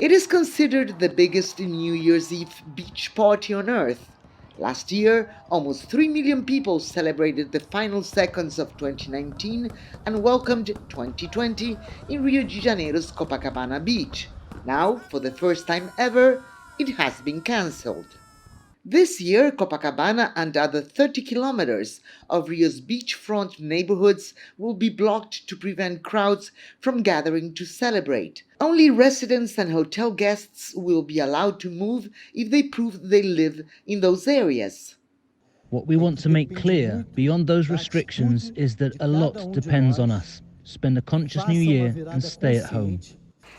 It is considered the biggest New Year's Eve beach party on Earth. Last year, almost 3 million people celebrated the final seconds of 2019 and welcomed 2020 in Rio de Janeiro's Copacabana beach. Now, for the first time ever, it has been cancelled. This year, Copacabana and other 30 kilometers of Rio's beachfront neighborhoods will be blocked to prevent crowds from gathering to celebrate. Only residents and hotel guests will be allowed to move if they prove they live in those areas. What we want to make clear beyond those restrictions is that a lot depends on us. Spend a conscious new year and stay at home.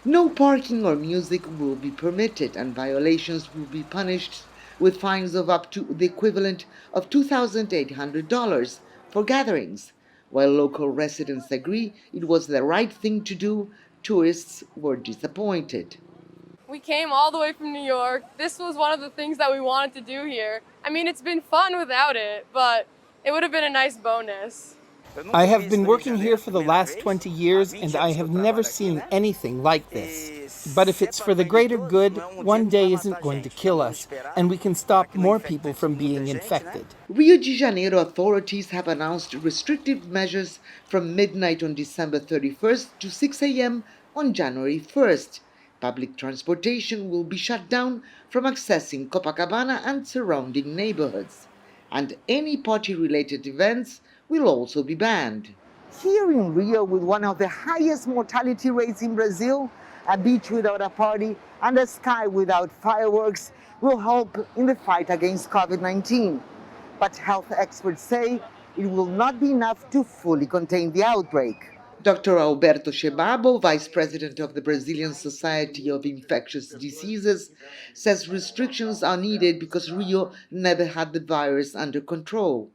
No parking or music will be permitted, and violations will be punished with fines of up to the equivalent of $2,800 for gatherings. While local residents agree it was the right thing to do, tourists were disappointed. We came all the way from New York. This was one of the things that we wanted to do here. I mean, it's been fun without it, but it would have been a nice bonus. I have been working here for the last 20 years and I have never seen anything like this. But if it's for the greater good, one day isn't going to kill us, and we can stop more people from being infected. Rio de Janeiro authorities have announced restrictive measures from midnight on December 31st to 6 a.m. on January 1st. Public transportation will be shut down from accessing Copacabana and surrounding neighborhoods, and any party-related events will also be banned. Here in Rio, with one of the highest mortality rates in Brazil, a beach without a party and a sky without fireworks will help in the fight against COVID-19. But health experts say it will not be enough to fully contain the outbreak. Dr. Alberto Chebabo, vice president of the Brazilian Society of Infectious Diseases, says restrictions are needed because Rio never had the virus under control.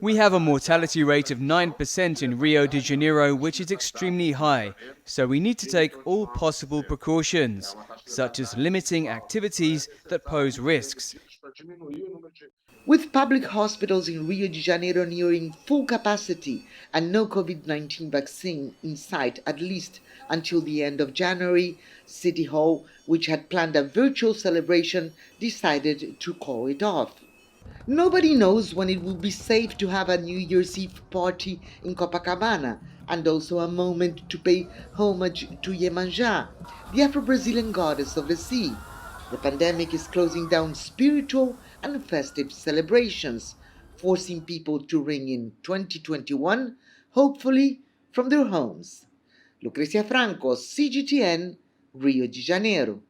We have a mortality rate of 9% in Rio de Janeiro, which is extremely high, so we need to take all possible precautions, such as limiting activities that pose risks. With public hospitals in Rio de Janeiro nearing full capacity and no COVID-19 vaccine in sight at least until the end of January, City Hall, which had planned a virtual celebration, decided to call it off. Nobody knows when it will be safe to have a New Year's Eve party in Copacabana, and also a moment to pay homage to Iemanjá, the Afro-Brazilian goddess of the sea. The pandemic is closing down spiritual and festive celebrations, forcing people to ring in 2021, hopefully from their homes. Lucrecia Franco, CGTN, Rio de Janeiro.